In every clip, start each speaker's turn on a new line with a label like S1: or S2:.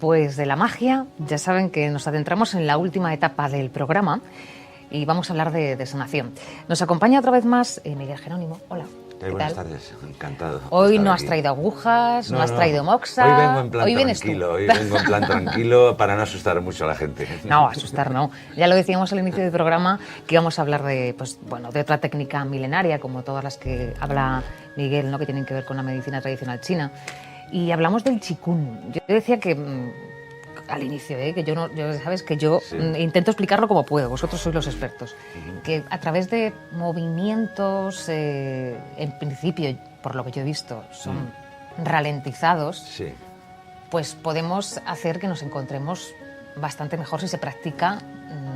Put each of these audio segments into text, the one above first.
S1: Pues de la magia, ya saben que nos adentramos en la última etapa del programa y vamos a hablar de sanación. Nos acompaña otra vez más Miguel Jerónimo. Hola.
S2: Buenas tardes, encantado.
S1: Hoy no has traído agujas, no has traído moxa.
S2: Hoy vengo en plan
S1: tranquilo,
S2: hoy vengo en plan tranquilo para no asustar mucho a la gente.
S1: No, asustar no. Ya lo decíamos al inicio del programa que íbamos a hablar de, de otra técnica milenaria, como todas las que habla Miguel, ¿no? Que tienen que ver con la medicina tradicional china. Y hablamos del Qigong. Yo decía que al inicio, que sabes que yo
S2: sí.
S1: Intento explicarlo como puedo. Vosotros sois los expertos. Que a través de movimientos, en principio, por lo que yo he visto, son ralentizados.
S2: Sí.
S1: Pues podemos hacer que nos encontremos bastante mejor si se practica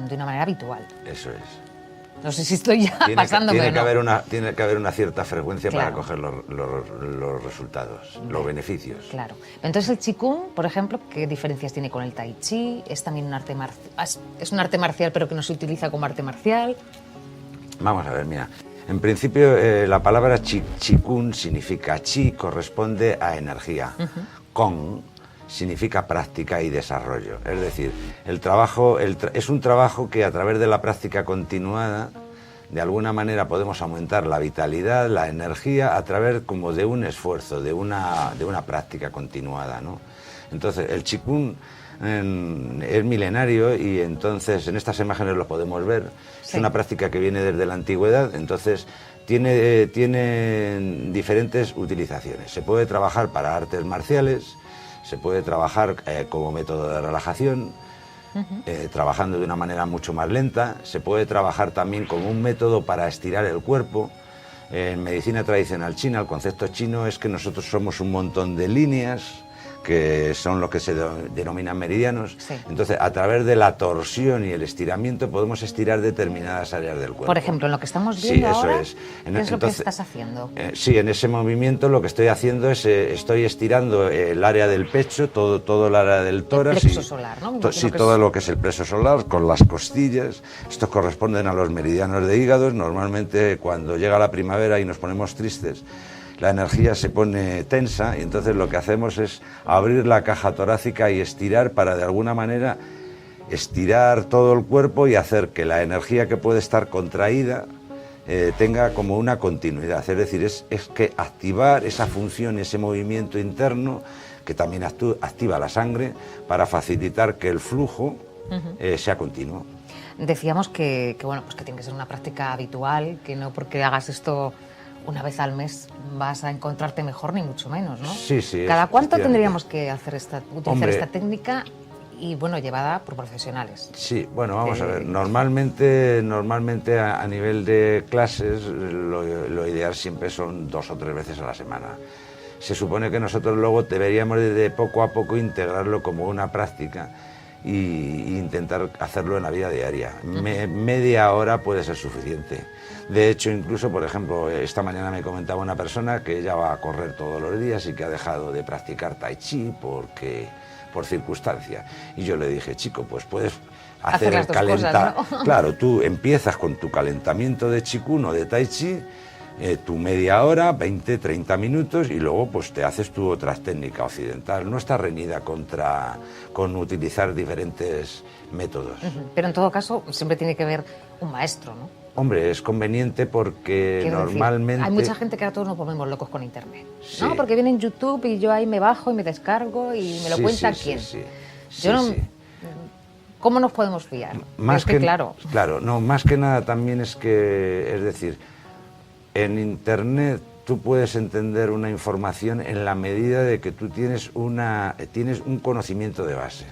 S1: de una manera habitual.
S2: Eso es.
S1: No sé si estoy ya pasándome.
S2: Tiene que haber una cierta frecuencia, claro, para coger los resultados, los beneficios.
S1: Claro. Entonces el Qigong, por ejemplo, ¿qué diferencias tiene con el Tai Chi? ¿Es también un arte marcial, pero que no se utiliza como arte marcial?
S2: Vamos a ver, mira. En principio, la palabra Qigong significa Qi, corresponde a energía. Gong significa práctica y desarrollo. Es decir, el trabajo es un trabajo que a través de la práctica continuada, de alguna manera podemos aumentar la vitalidad, la energía, a través como de un esfuerzo, de una práctica continuada, ¿no? Entonces, el Qigong es milenario y entonces en estas imágenes lo podemos ver. Sí. Es una práctica que viene desde la antigüedad, entonces tiene diferentes utilizaciones. Se puede trabajar para artes marciales, se puede trabajar como método de relajación, trabajando de una manera mucho más lenta. Se puede trabajar también como un método para estirar el cuerpo. En medicina tradicional china, el concepto chino es que nosotros somos un montón de líneas, que son lo que se denominan meridianos. Sí. Entonces, a través de la torsión y el estiramiento podemos estirar determinadas áreas del cuerpo.
S1: Por ejemplo, en lo que estamos viendo ahora,
S2: es.
S1: ¿qué es lo que estás haciendo?
S2: Sí, en ese movimiento lo que estoy haciendo es, estoy estirando el área del pecho, todo el área del tórax.
S1: El plexo solar, ¿no?
S2: Sí, todo lo que es el plexo solar, con las costillas. Estos corresponden a los meridianos de hígados. Normalmente, cuando llega la primavera y nos ponemos tristes, la energía se pone tensa y entonces lo que hacemos es abrir la caja torácica y estirar para de alguna manera estirar todo el cuerpo y hacer que la energía que puede estar contraída tenga como una continuidad. Es decir, es que activar esa función, ese movimiento interno que también activa la sangre para facilitar que el flujo sea continuo.
S1: Decíamos que tiene que ser una práctica habitual, que no porque hagas esto una vez al mes vas a encontrarte mejor, ni mucho menos, ¿no?
S2: Sí, sí.
S1: ¿Cada cuánto tendríamos que utilizar esta técnica y, llevada por profesionales?
S2: Sí, bueno, vamos a ver. Normalmente a nivel de clases, lo ideal siempre son 2 o 3 veces a la semana. Se supone que nosotros luego deberíamos de poco a poco integrarlo como una práctica e intentar hacerlo en la vida diaria. Media hora puede ser suficiente. De hecho, incluso, por ejemplo, esta mañana me comentaba una persona que ella va a correr todos los días y que ha dejado de practicar Tai Chi por circunstancia. Y yo le dije, chico, pues puedes hacer el calentamiento. ¿No? Claro, tú empiezas con tu calentamiento de Qigong o de Tai Chi, tu media hora, 20, 30 minutos, y luego pues te haces tu otra técnica occidental. No está reñida con utilizar diferentes métodos.
S1: Pero en todo caso siempre tiene que haber un maestro, ¿no?
S2: Hombre, es conveniente porque normalmente...
S1: Hay mucha gente que ahora todos nos volvemos locos con internet,
S2: sí.
S1: ¿no? Porque viene en YouTube y yo ahí me bajo y me descargo y me lo cuenta quién. ¿Cómo nos podemos fiar?
S2: Más que nada también es decir, en internet tú puedes entender una información en la medida de que tú tienes un conocimiento de base.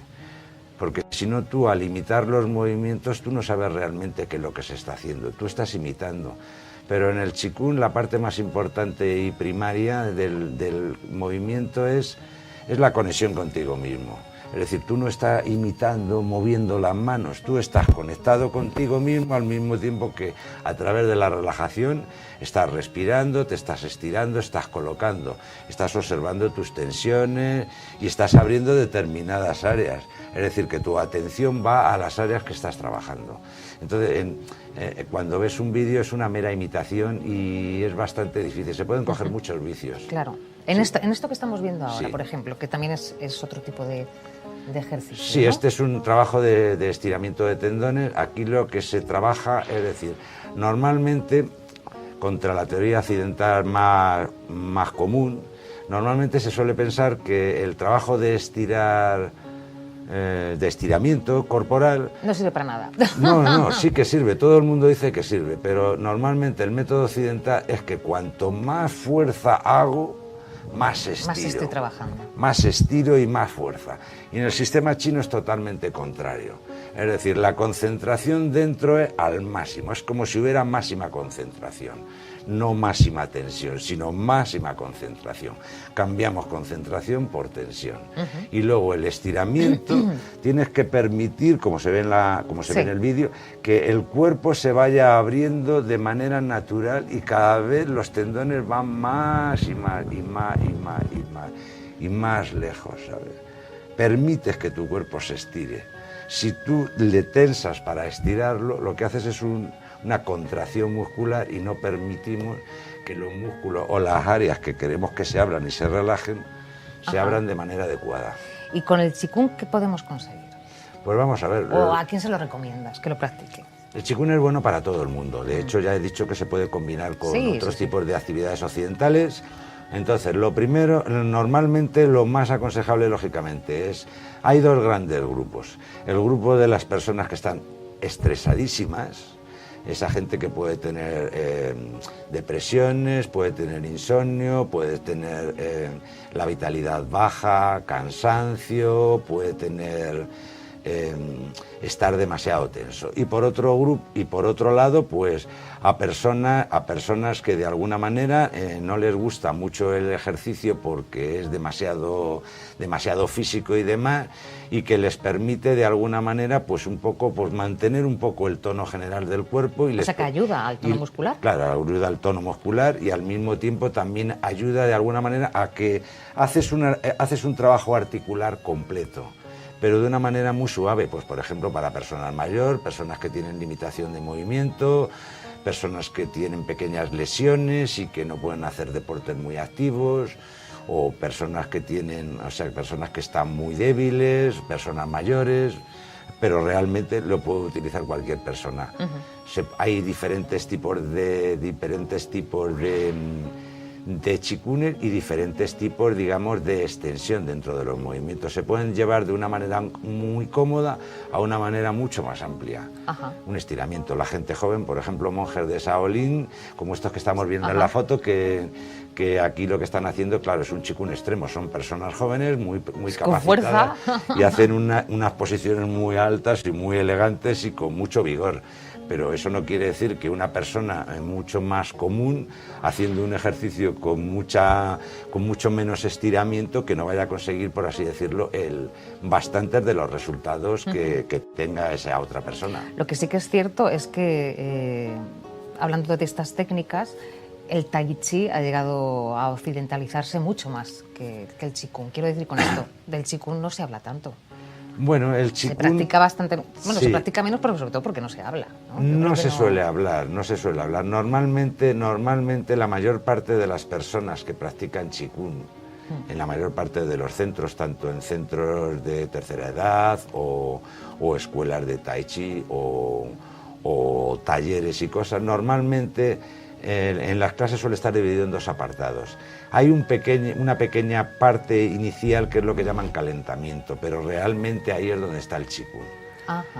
S2: Porque si no, tú al imitar los movimientos, tú no sabes realmente qué es lo que se está haciendo, tú estás imitando. Pero en el Qigong la parte más importante y primaria del movimiento es la conexión contigo mismo. Es decir, tú no estás imitando, moviendo las manos, tú estás conectado contigo mismo al mismo tiempo que a través de la relajación estás respirando, te estás estirando, estás colocando, estás observando tus tensiones y estás abriendo determinadas áreas. Es decir, que tu atención va a las áreas que estás trabajando. Entonces, Cuando ves un vídeo es una mera imitación y es bastante difícil. Se pueden coger muchos vicios.
S1: Claro. En esto que estamos viendo ahora,
S2: Sí.
S1: por ejemplo, que también es otro tipo de ejercicio.
S2: Sí,
S1: ¿no?
S2: este es un trabajo de estiramiento de tendones. Aquí lo que se trabaja, es decir, normalmente, contra la teoría occidental más común, normalmente se suele pensar que el trabajo de estiramiento corporal...
S1: No sirve para nada.
S2: No, sí que sirve, todo el mundo dice que sirve, pero normalmente el método occidental es que cuanto más fuerza hago, más estiro.
S1: Más estoy trabajando.
S2: Más estiro y más fuerza. Y en el sistema chino es totalmente contrario. Es decir, la concentración dentro es al máximo, es como si hubiera máxima concentración. No máxima tensión, sino máxima concentración. Cambiamos concentración por tensión. Y luego el estiramiento, tienes que permitir, como se ve en el vídeo, que el cuerpo se vaya abriendo de manera natural y cada vez los tendones van más y más y más y más y más y más lejos, ¿sabes? Permites que tu cuerpo se estire. Si tú le tensas para estirarlo, lo que haces es una contracción muscular y no permitimos que los músculos o las áreas que queremos que se abran y se relajen, se abran de manera adecuada.
S1: ¿Y con el Qigong qué podemos conseguir?
S2: Pues vamos a ver.
S1: ¿O a quién se lo recomiendas que lo practique?
S2: El Qigong es bueno para todo el mundo. De hecho, ya he dicho que se puede combinar con otros tipos de actividades occidentales. Entonces, lo primero, normalmente lo más aconsejable, lógicamente, hay dos grandes grupos. El grupo de las personas que están estresadísimas, esa gente que puede tener depresiones, puede tener insomnio, puede tener la vitalidad baja, cansancio, puede tener estar demasiado tenso. Y por otro lado, pues a personas que de alguna manera no les gusta mucho el ejercicio porque es demasiado físico y demás, y que les permite de alguna manera pues un poco pues mantener un poco el tono general del cuerpo y
S1: o sea, que ayuda al tono muscular.
S2: Claro, ayuda al tono muscular y al mismo tiempo también ayuda de alguna manera a que haces un trabajo articular completo, pero de una manera muy suave, pues por ejemplo para personas mayores, personas que tienen limitación de movimiento, personas que tienen pequeñas lesiones y que no pueden hacer deportes muy activos, o personas que personas que están muy débiles, personas mayores, pero realmente lo puede utilizar cualquier persona. Hay diferentes tipos de Qigong y diferentes tipos, digamos, de extensión dentro de los movimientos. Se pueden llevar de una manera muy cómoda a una manera mucho más amplia. Un estiramiento. La gente joven, por ejemplo, monjes de Shaolin, como estos que estamos viendo en la foto, que aquí lo que están haciendo, claro, es un Qigong extremo. Son personas jóvenes muy capacitadas y hacen unas posiciones muy altas y muy elegantes y con mucho vigor. Pero eso no quiere decir que una persona mucho más común, haciendo un ejercicio con mucho menos estiramiento, que no vaya a conseguir, por así decirlo, bastantes de los resultados que tenga esa otra persona.
S1: Lo que sí que es cierto es que, hablando de estas técnicas, el Tai Chi ha llegado a occidentalizarse mucho más que el Qigong. Quiero decir con esto, del Qigong no se habla tanto.
S2: Bueno, el Qigong...
S1: Se practica bastante... Bueno,
S2: sí.
S1: Se practica menos, pero sobre todo porque no se habla, ¿no?
S2: No se suele hablar. Normalmente la mayor parte de las personas que practican Qigong, en la mayor parte de los centros, tanto en centros de tercera edad o escuelas de Tai Chi o talleres y cosas, normalmente en las clases suele estar dividido en dos apartados. Hay una pequeña parte inicial que es lo que llaman calentamiento, pero realmente ahí es donde está el Qigong.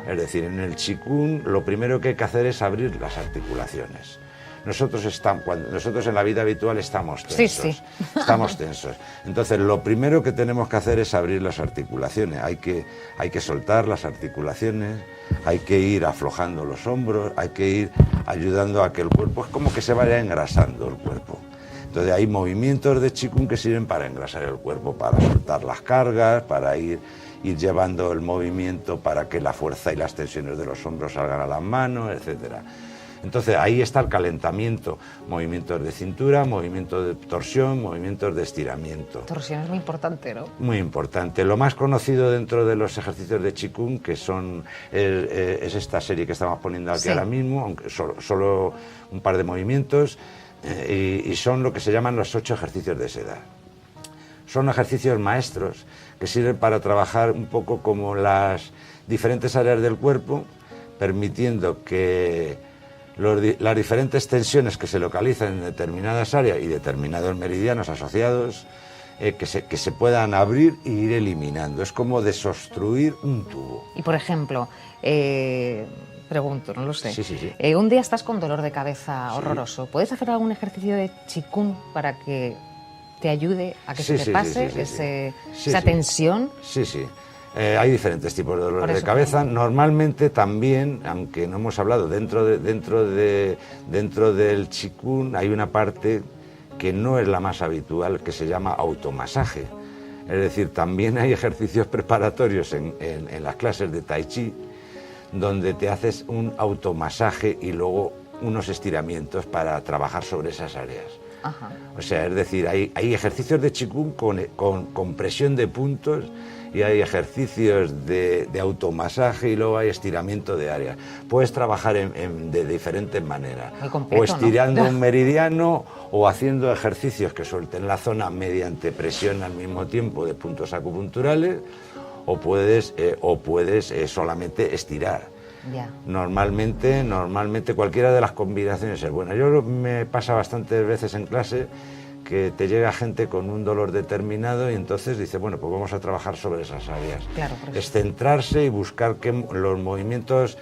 S2: Es decir, en el Qigong lo primero que hay que hacer es abrir las articulaciones. Nosotros en la vida habitual estamos tensos.
S1: Sí.
S2: Estamos tensos. Entonces, lo primero que tenemos que hacer es abrir las articulaciones. Hay que soltar las articulaciones, hay que ir aflojando los hombros, hay que ir ayudando a que el cuerpo, es como que se vaya engrasando el cuerpo. Entonces, hay movimientos de Qigong que sirven para engrasar el cuerpo, para soltar las cargas, para ir llevando el movimiento para que la fuerza y las tensiones de los hombros salgan a las manos, etcétera. Entonces ahí está el calentamiento, movimientos de cintura, movimientos de torsión, movimientos de estiramiento.
S1: Torsión es muy importante, ¿no?
S2: Muy importante. Lo más conocido dentro de los ejercicios de Qigong, que son es esta serie que estamos poniendo aquí ahora mismo, aunque solo un par de movimientos, y son lo que se llaman los 8 ejercicios de seda. Son ejercicios maestros que sirven para trabajar un poco como las diferentes áreas del cuerpo, permitiendo que las diferentes tensiones que se localizan en determinadas áreas y determinados meridianos asociados, que se puedan abrir e ir eliminando. Es como desobstruir un tubo.
S1: Y por ejemplo, pregunto, no lo sé.
S2: Sí.
S1: Un día estás con dolor de cabeza horroroso. ¿Puedes hacer algún ejercicio de Qigong para que te ayude a que se te pase esa tensión?
S2: Sí. Hay diferentes tipos de dolores de cabeza. Normalmente también, aunque no hemos hablado, dentro del Qigong hay una parte que no es la más habitual, que se llama automasaje. Es decir, también hay ejercicios preparatorios en las clases de Tai Chi, donde te haces un automasaje y luego unos estiramientos para trabajar sobre esas áreas.
S1: Ajá.
S2: O sea, es decir, hay ejercicios de Qigong con presión de puntos, y hay ejercicios de automasaje y luego hay estiramiento de áreas. Puedes trabajar de diferentes maneras,
S1: completo,
S2: o estirando
S1: ¿no?
S2: un meridiano o haciendo ejercicios que suelten la zona mediante presión al mismo tiempo de puntos acupunturales, o puedes solamente estirar.
S1: Ya.
S2: Normalmente cualquiera de las combinaciones es buena. Yo me pasa bastantes veces en clase que te llega gente con un dolor determinado y entonces dice, bueno, pues vamos a trabajar sobre esas áreas.
S1: Claro,
S2: es centrarse y buscar los movimientos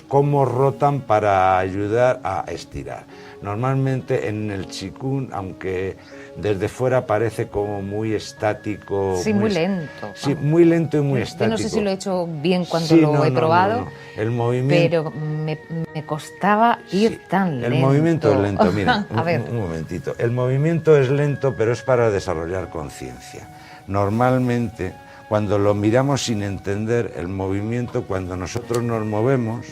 S2: cómo rotan para ayudar a estirar. Normalmente en el Qigong, aunque desde fuera parece como muy estático.
S1: Sí, muy lento.
S2: Sí, muy lento y muy estático.
S1: Yo no sé si lo he hecho bien cuando lo he probado,
S2: El movimiento...
S1: pero me costaba ir tan lento.
S2: El movimiento es lento, mira,
S1: a ver.
S2: Un momentito. El movimiento es lento, pero es para desarrollar conciencia. Normalmente, cuando lo miramos sin entender el movimiento, cuando nosotros nos movemos,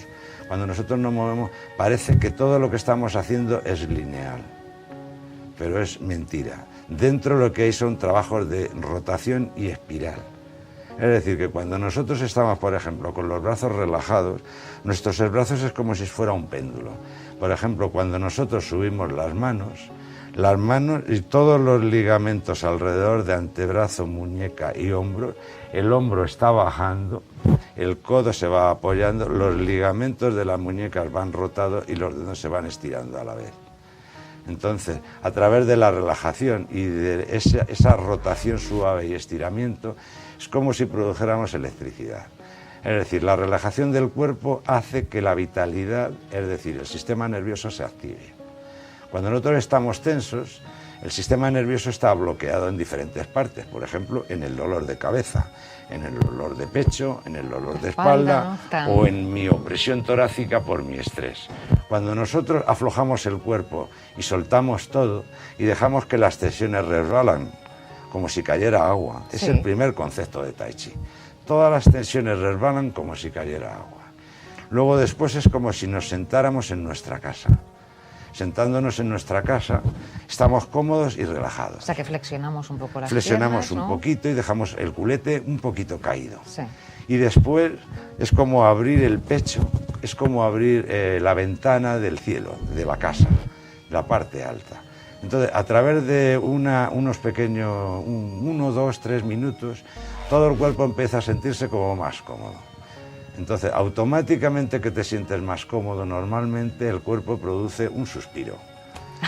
S2: parece que todo lo que estamos haciendo es lineal. Pero es mentira. Dentro lo que hay son trabajos de rotación y espiral. Es decir, que cuando nosotros estamos, por ejemplo, con los brazos relajados, nuestros brazos es como si fuera un péndulo. Por ejemplo, cuando nosotros subimos las manos y todos los ligamentos alrededor de antebrazo, muñeca y hombro, el hombro está bajando, el codo se va apoyando, los ligamentos de las muñecas van rotados y los dedos se van estirando a la vez. Entonces, a través de la relajación y de esa rotación suave y estiramiento, es como si produjéramos electricidad. Es decir, la relajación del cuerpo hace que la vitalidad, es decir, el sistema nervioso se active. Cuando nosotros estamos tensos, el sistema nervioso está bloqueado en diferentes partes, por ejemplo, en el dolor de cabeza, en el dolor de pecho, en el dolor de espalda, o en mi opresión torácica por mi estrés. Cuando nosotros aflojamos el cuerpo y soltamos todo y dejamos que las tensiones resbalan, como si cayera agua, es el primer concepto de Tai Chi. Todas las tensiones resbalan como si cayera agua. Luego después es como si nos sentáramos en nuestra casa. Sentándonos en nuestra casa, estamos cómodos y relajados.
S1: O sea, que flexionamos un poco las
S2: Flexionamos
S1: piernas,
S2: un
S1: ¿no?
S2: poquito y dejamos el culete un poquito caído.
S1: Sí.
S2: Y después es como abrir el pecho, es como abrir la ventana del cielo, de la casa, la parte alta. Entonces, a través de unos pequeños, 1, 2, 3 minutos, todo el cuerpo empieza a sentirse como más cómodo. Entonces, automáticamente que te sientes más cómodo, normalmente el cuerpo produce un suspiro.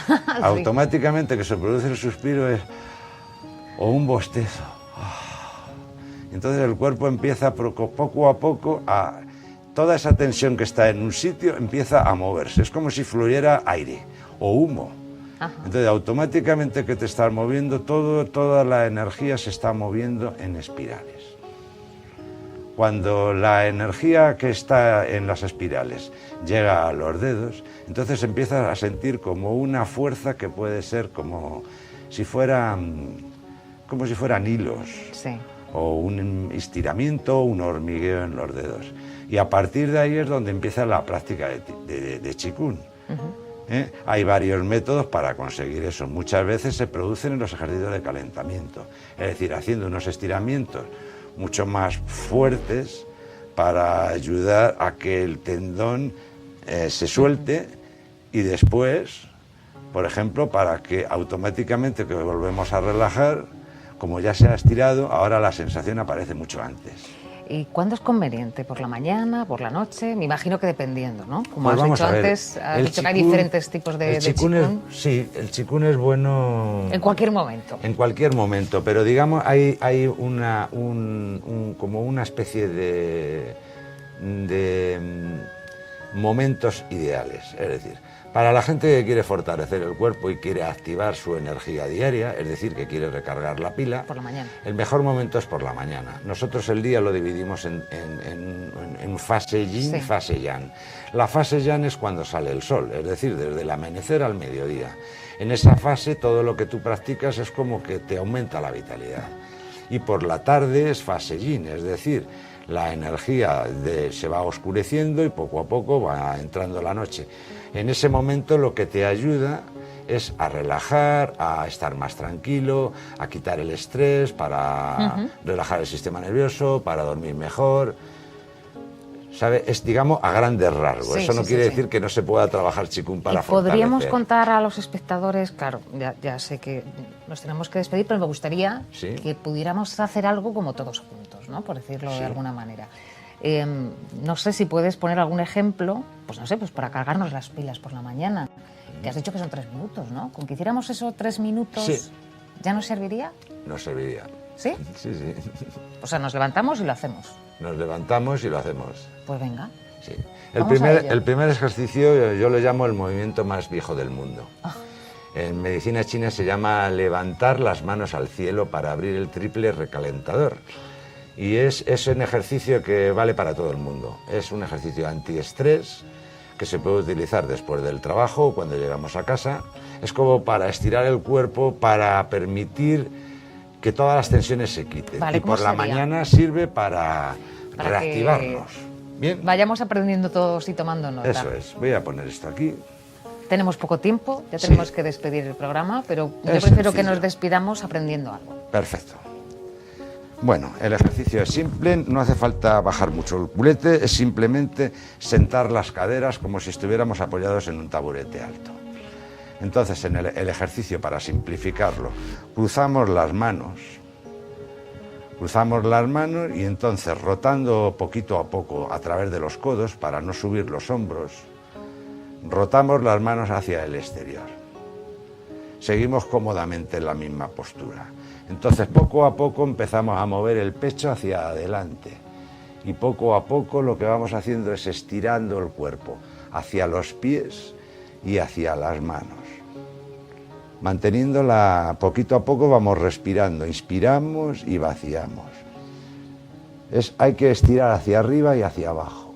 S2: Sí. Automáticamente que se produce el suspiro es o un bostezo. Entonces el cuerpo empieza poco a poco a... Toda esa tensión que está en un sitio empieza a moverse. Es como si fluyera aire o humo.
S1: Ajá.
S2: Entonces automáticamente que te estás moviendo, toda la energía se está moviendo en espirales. Cuando la energía que está en las espirales llega a los dedos, entonces empiezas a sentir como una fuerza que puede ser como si fueran hilos.
S1: Sí.
S2: o un estiramiento, un hormigueo en los dedos. Y a partir de ahí es donde empieza la práctica de Qigong. Hay varios métodos para conseguir eso. Muchas veces se producen en los ejercicios de calentamiento, es decir, haciendo unos estiramientos mucho más fuertes para ayudar a que el tendón se suelte y después, por ejemplo, para que automáticamente que volvemos a relajar, como ya se ha estirado, ahora la sensación aparece mucho antes.
S1: ¿Y cuándo es conveniente? ¿Por la mañana, por la noche? Me imagino que dependiendo, ¿no? Como
S2: Pues
S1: has dicho antes, has dicho que hay diferentes tipos de Qigong.
S2: Sí, el Qigong es bueno...
S1: En cualquier momento.
S2: En cualquier momento, pero digamos hay como una especie de momentos ideales, es decir, para la gente que quiere fortalecer el cuerpo y quiere activar su energía diaria, es decir, que quiere recargar la pila,
S1: por la mañana.
S2: El mejor momento es por la mañana. Nosotros el día lo dividimos en fase yin y fase yang. La fase yang es cuando sale el sol, es decir, desde el amanecer al mediodía. En esa fase todo lo que tú practicas es como que te aumenta la vitalidad. Y por la tarde es fase yin, es decir, la energía se va oscureciendo y poco a poco va entrando la noche. En ese momento lo que te ayuda es a relajar, a estar más tranquilo, a quitar el estrés, para relajar el sistema nervioso, para dormir mejor. ¿Sabe? Es, digamos, a grandes rasgos. Eso no quiere decir que no se pueda trabajar Qigong para fortalecer.
S1: Podríamos contar a los espectadores, claro, ya sé que nos tenemos que despedir, pero me gustaría que pudiéramos hacer algo como todos juntos, ¿no? Por decirlo de alguna manera. No sé si puedes poner algún ejemplo, pues no sé, pues para cargarnos las pilas por la mañana. Que has dicho que son 3 minutos, ¿no? Con que hiciéramos eso 3 minutos, ¿ya nos serviría?
S2: Nos serviría.
S1: ¿Sí?
S2: Sí, sí.
S1: O sea, nos levantamos y lo hacemos.
S2: Nos levantamos y lo hacemos.
S1: Pues venga.
S2: Sí. El primer ejercicio yo lo llamo el movimiento más viejo del mundo. En medicina china se llama levantar las manos al cielo para abrir el triple recalentador. Y es un ejercicio que vale para todo el mundo. Es un ejercicio antiestrés que se puede utilizar después del trabajo, cuando llegamos a casa. Es como para estirar el cuerpo, para permitir que todas las tensiones se quiten.
S1: Vale,
S2: y por la mañana sirve para reactivarnos. Bien.
S1: Vayamos aprendiendo todos y tomando nota.
S2: Eso es. Voy a poner esto aquí.
S1: Tenemos poco tiempo, ya tenemos que despedir el programa, pero yo prefiero que nos despidamos aprendiendo algo.
S2: Perfecto. Bueno, el ejercicio es simple, no hace falta bajar mucho el culete, es simplemente sentar las caderas como si estuviéramos apoyados en un taburete alto. Entonces, en el ejercicio, para simplificarlo, cruzamos las manos y entonces rotando poquito a poco a través de los codos para no subir los hombros, rotamos las manos hacia el exterior. Seguimos cómodamente en la misma postura. Entonces, poco a poco empezamos a mover el pecho hacia adelante y poco a poco lo que vamos haciendo es estirando el cuerpo hacia los pies y hacia las manos. Manteniéndola poquito a poco vamos respirando, inspiramos y vaciamos. Hay que estirar hacia arriba y hacia abajo.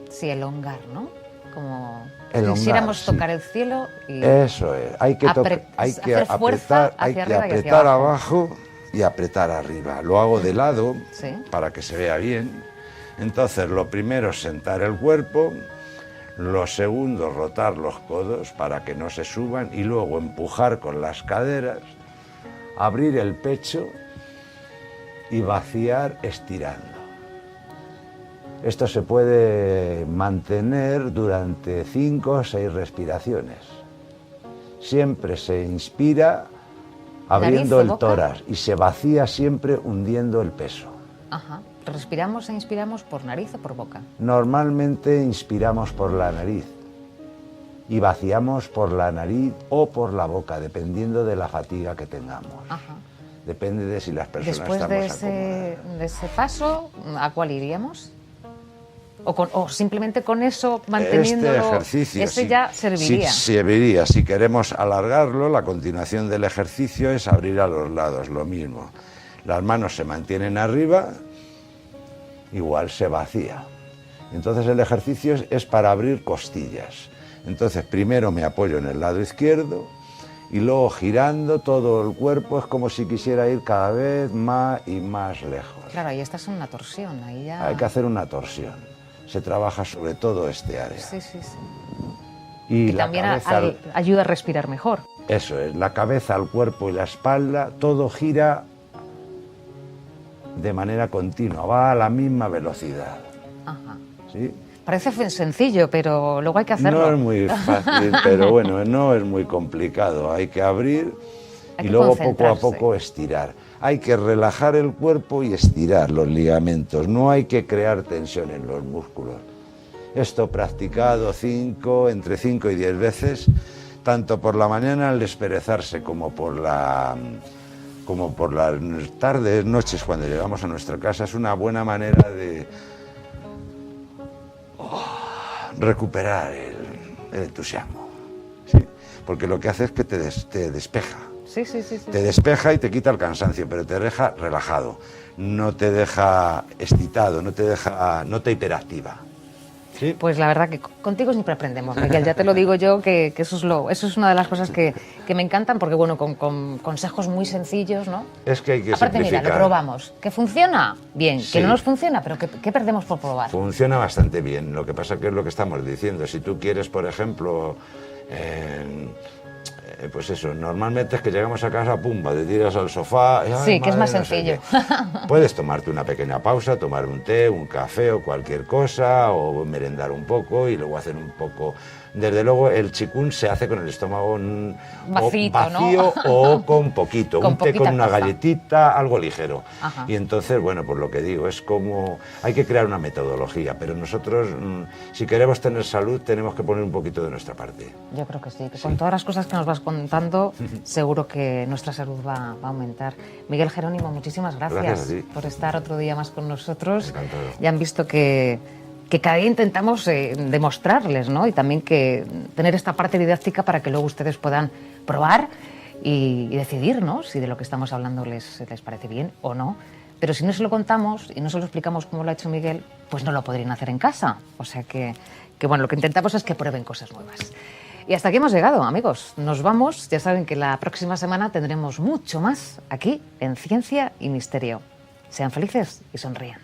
S1: Sí, elongar, ¿no? Como
S2: elongar,
S1: si quisiéramos tocar el cielo y...
S2: Eso es, hay que apretar abajo y apretar arriba. Lo hago de lado para que se vea bien. Entonces, lo primero es sentar el cuerpo, lo segundo, rotar los codos para que no se suban y luego empujar con las caderas, abrir el pecho y vaciar estirando. Esto se puede mantener durante 5 o 6 respiraciones. Siempre se inspira abriendo el tórax y se vacía siempre hundiendo el peso.
S1: Ajá. ¿Respiramos e inspiramos por nariz o por boca?
S2: Normalmente inspiramos por la nariz y vaciamos por la nariz o por la boca, dependiendo de la fatiga que tengamos. Ajá. Depende de si las personas
S1: estamos acomodadas. Después de ese paso, ¿a cuál iríamos? O simplemente con eso, manteniéndolo,
S2: este ejercicio,
S1: ese ya serviría.
S2: Sí, serviría. Si queremos alargarlo, la continuación del ejercicio es abrir a los lados, lo mismo. Las manos se mantienen arriba, igual se vacía. Entonces el ejercicio es para abrir costillas. Entonces primero me apoyo en el lado izquierdo y luego girando todo el cuerpo es como si quisiera ir cada vez más y más lejos.
S1: Claro, ahí estás en una torsión, ahí ya...
S2: Hay que hacer una torsión. Se trabaja sobre todo este área.
S1: Sí, sí, sí.
S2: Y
S1: Y
S2: la
S1: también
S2: cabeza,
S1: ayuda a respirar mejor.
S2: eso es, la cabeza, el cuerpo y la espalda, todo gira de manera continua, va a la misma velocidad.
S1: Ajá.
S2: ¿Sí?
S1: Parece sencillo, pero luego hay que hacerlo.
S2: No es muy fácil, pero bueno, no es muy complicado. Hay que abrir
S1: Hay
S2: y
S1: que
S2: luego poco a
S1: concentrarse.
S2: poco estirar. Hay que relajar el cuerpo y estirar los ligamentos. No hay que crear tensión en los músculos. Esto practicado entre 5 y 10 veces, tanto por la mañana al desperezarse como por las tardes, noches cuando llegamos a nuestra casa, es una buena manera de recuperar el entusiasmo. ¿Sí? Porque lo que hace es que te despeja.
S1: Sí, sí, sí, sí.
S2: Te despeja y te quita el cansancio, pero te deja relajado. No te deja excitado, no te hiperactiva. ¿Sí?
S1: Pues la verdad que contigo siempre aprendemos, Miguel, ya te lo digo yo, que eso es una de las cosas que me encantan, porque bueno, con consejos muy sencillos, ¿no?
S2: Es que hay que
S1: Aparte,
S2: simplificar.
S1: mira, lo probamos. ¿Que funciona? Bien.
S2: Sí.
S1: ¿Que no nos funciona? ¿Pero qué perdemos por probar?
S2: Funciona bastante bien. Lo que pasa que es lo que estamos diciendo. Si tú quieres, por ejemplo, pues eso, normalmente es que llegamos a casa, pumba, te tiras al sofá... Y,
S1: Sí, que es más
S2: no sé
S1: sencillo.
S2: qué. Puedes tomarte una pequeña pausa, tomar un té, un café o cualquier cosa, o merendar un poco y luego hacer un poco... Desde luego, el Qigong se hace con el estómago
S1: Vacío, ¿no?
S2: vacío o con poquito.
S1: Con
S2: un té con
S1: poquita
S2: una
S1: cosa.
S2: galletita, algo ligero.
S1: Ajá.
S2: Y entonces, bueno, pues lo que digo, es como... Hay que crear una metodología, pero nosotros, si queremos tener salud, tenemos que poner un poquito de nuestra parte.
S1: Yo creo que sí, que con todas las cosas que nos vas contando, seguro que nuestra salud va a aumentar. Miguel Jerónimo, muchísimas gracias,
S2: Gracias a ti.
S1: por estar otro día más con nosotros.
S2: Encantado.
S1: Ya han visto que cada día intentamos demostrarles, ¿no? Y también que tener esta parte didáctica para que luego ustedes puedan probar y decidir, ¿no? Si de lo que estamos hablando les parece bien o no. Pero si no se lo contamos y no se lo explicamos como lo ha hecho Miguel, pues no lo podrían hacer en casa. O sea que bueno, lo que intentamos es que prueben cosas nuevas. Y hasta aquí hemos llegado, amigos. Nos vamos. Ya saben que la próxima semana tendremos mucho más aquí en Ciencia y Misterio. Sean felices y sonrían.